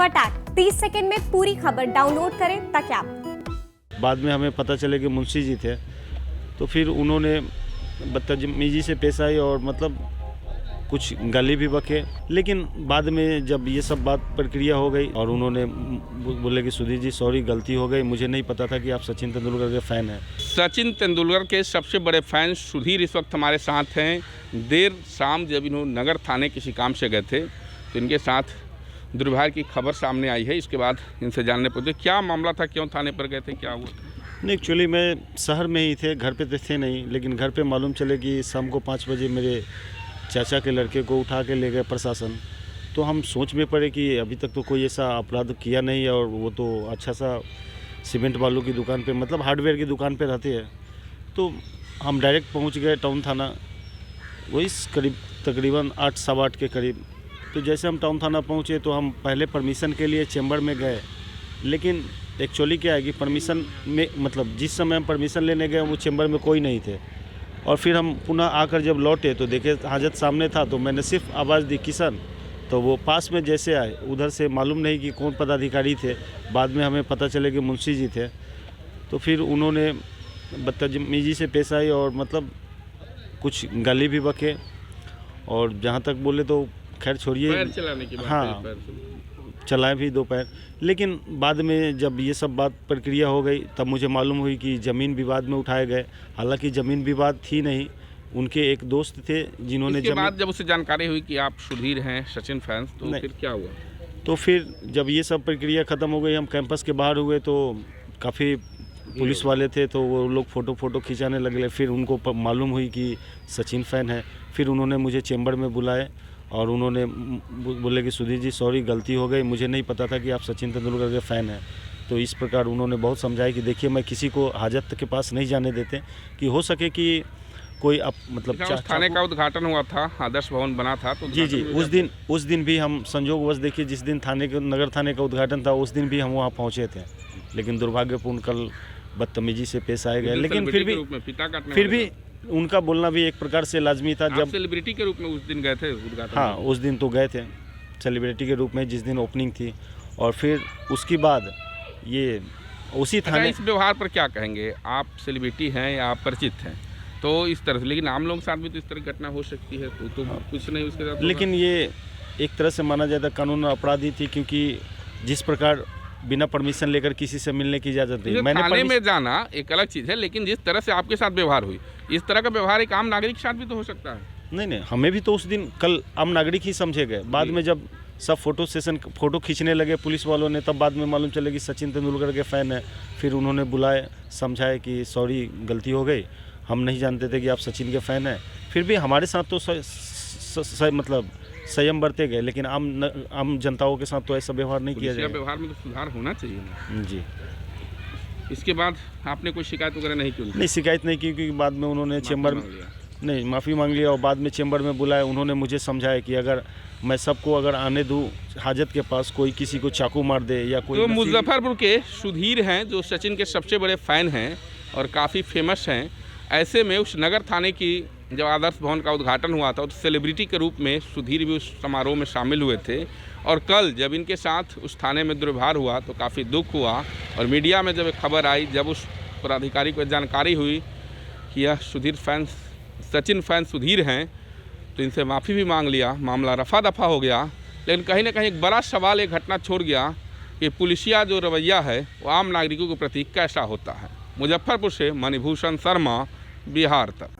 फटाक 30 सेकंड में पूरी खबर डाउनलोड करें ताकि आप। बाद में हमें पता चले कि मुंशी जी थे, तो फिर उन्होंने बदतमीजी से पेश आई और मतलब कुछ गाली भी बके। लेकिन बाद में जब ये सब बात प्रक्रिया हो गई और उन्होंने बोले कि सुधीर जी सॉरी गलती हो गई, मुझे नहीं पता था कि आप सचिन तेंदुलकर के फ़ैन हैं। सचिन तेंदुलकर के सबसे बड़े फैन सुधीर इस वक्त हमारे साथ हैं। देर शाम जब इन्होंने नगर थाने किसी काम से गए थे तो इनके साथ दुर्भाग्य की खबर सामने आई है। इसके बाद इनसे जानने पड़ते क्या मामला था, क्यों थाने पर गए थे, क्या हुआ? नहीं, एक्चुअली मैं शहर में ही थे, घर पे तो थे नहीं, लेकिन घर पे मालूम चले कि शाम को 5 बजे मेरे चाचा के लड़के को उठा के ले गए प्रशासन। तो हम सोच में पड़े कि अभी तक तो कोई ऐसा अपराध किया नहीं और वो तो अच्छा सा सीमेंट बालू की दुकान पे मतलब हार्डवेयर की दुकान पे रहते हैं। तो हम डायरेक्ट पहुंच गए टाउन थाना, वही करीब तकरीबन 8 सवा 8 के करीब। तो जैसे हम टाउन थाना पहुंचे तो हम पहले परमिशन के लिए चैम्बर में गए, लेकिन एक्चुअली क्या है कि परमिशन में मतलब जिस समय हम परमिशन लेने गए वो चैम्बर में कोई नहीं थे। और फिर हम पुनः आकर जब लौटे तो देखे हाजत सामने था, तो मैंने सिर्फ आवाज़ दी किशन, तो वो पास में जैसे आए, उधर से मालूम नहीं कि कौन पदाधिकारी थे। बाद में हमें पता चले कि मुंशी जी थे। तो फिर उन्होंने बदतमीजी से पेश आई और मतलब कुछ गाली भी बके और जहाँ तक बोले तो खैर छोड़िए, पैर चलाने की बात है, हाँ पैर चलाए भी 2 पैर। लेकिन बाद में जब ये सब बात प्रक्रिया हो गई तब मुझे मालूम हुई कि ज़मीन विवाद में उठाए गए। हालांकि ज़मीन विवाद थी नहीं, उनके एक दोस्त थे जिन्होंने इसके बाद जब उसे जानकारी हुई कि आप सुधीर हैं सचिन फैंस, तो फिर क्या हुआ? तो फिर जब ये सब प्रक्रिया ख़त्म हो गई, हम कैंपस के बाहर हुए तो काफ़ी पुलिस वाले थे, तो वो लोग फ़ोटो खिंचाने लगे। फिर उनको मालूम हुई कि सचिन फ़ैन है। फिर उन्होंने मुझे चैम्बर में बुलाए और उन्होंने बोले कि सुधीर जी सॉरी गलती हो गई, मुझे नहीं पता था कि आप सचिन तेंदुलकर के फ़ैन हैं। तो इस प्रकार उन्होंने बहुत समझाया कि देखिए मैं किसी को हाजत के पास नहीं जाने देते, कि हो सके कि कोई मतलब थाने का उद्घाटन हुआ था, आदर्श भवन बना था, तो जी उस दिन भी हम संयोगवश देखिए जिस दिन नगर थाने का उद्घाटन था उस दिन भी हम वहाँ पहुँचे थे, लेकिन दुर्भाग्यपूर्ण कल बदतमीजी से पेश आए गए। लेकिन फिर भी उनका बोलना भी एक प्रकार से लाजमी था। जब सेलिब्रिटी के रूप में उस दिन गए थे उद्घाटन? हाँ, उस दिन तो गए थे सेलिब्रिटी के रूप में जिस दिन ओपनिंग थी। और फिर उसके बाद ये उसी थाने। इस व्यवहार पर क्या कहेंगे? आप सेलिब्रिटी हैं या आप परिचित हैं, तो इस तरह से, लेकिन आम लोगों के साथ भी तो इस तरह की घटना हो सकती है, तो कुछ नहीं उसके साथ। लेकिन ये एक तरह से माना जाता कानून अपराधी थी, क्योंकि जिस प्रकार बिना परमिशन लेकर किसी से मिलने की इजाज़त दी। मैंने थाने में जाना एक अलग चीज़ है, लेकिन जिस तरह से आपके साथ व्यवहार हुई, इस तरह का व्यवहार एक आम नागरिक के साथ भी तो हो सकता है। नहीं, हमें भी तो उस दिन कल आम नागरिक ही समझे गए। बाद में जब सब फ़ोटो खींचने लगे पुलिस वालों ने, तब बाद में मालूम चले कि सचिन तेंदुलकर के फ़ैन हैं। फिर उन्होंने बुलाए, समझाए कि सॉरी गलती हो गई, हम नहीं जानते थे कि आप सचिन के फ़ैन हैं। फिर भी हमारे साथ तो मतलब संयम बरते गए, लेकिन आम जनताओं के साथ तो ऐसा व्यवहार नहीं किया जाएगा। व्यवहार में तो सुधार होना चाहिए ना। जी। इसके बाद आपने कोई शिकायत वगैरह नहीं की? नहीं, शिकायत नहीं की, क्योंकि बाद में उन्होंने चैम्बर में माफ़ी मांग लिया और बाद में चैम्बर में बुलाया। उन्होंने मुझे समझाया कि अगर मैं सबको अगर आने दूँ हाजत के पास, कोई किसी को चाकू मार दे या कोई। तो मुजफ्फरपुर के सुधीर हैं जो सचिन के सबसे बड़े फ़ैन हैं और काफ़ी फेमस हैं। ऐसे में उस नगर थाने की जब आदर्श भवन का उद्घाटन हुआ था तो सेलिब्रिटी के रूप में सुधीर भी उस समारोह में शामिल हुए थे। और कल जब इनके साथ उस थाने में दुर्व्यवहार हुआ तो काफ़ी दुख हुआ और मीडिया में जब एक खबर आई, जब उस पदाधिकारी को जानकारी हुई कि यह सचिन फैन सुधीर हैं, तो इनसे माफ़ी भी मांग लिया, मामला रफा दफा हो गया। लेकिन कहीं ना कहीं एक बड़ा सवाल एक घटना छोड़ गया कि पुलिसिया जो रवैया है वो आम नागरिकों के प्रति कैसा होता है। मुजफ्फरपुर से मणिभूषण शर्मा, बिहार तक।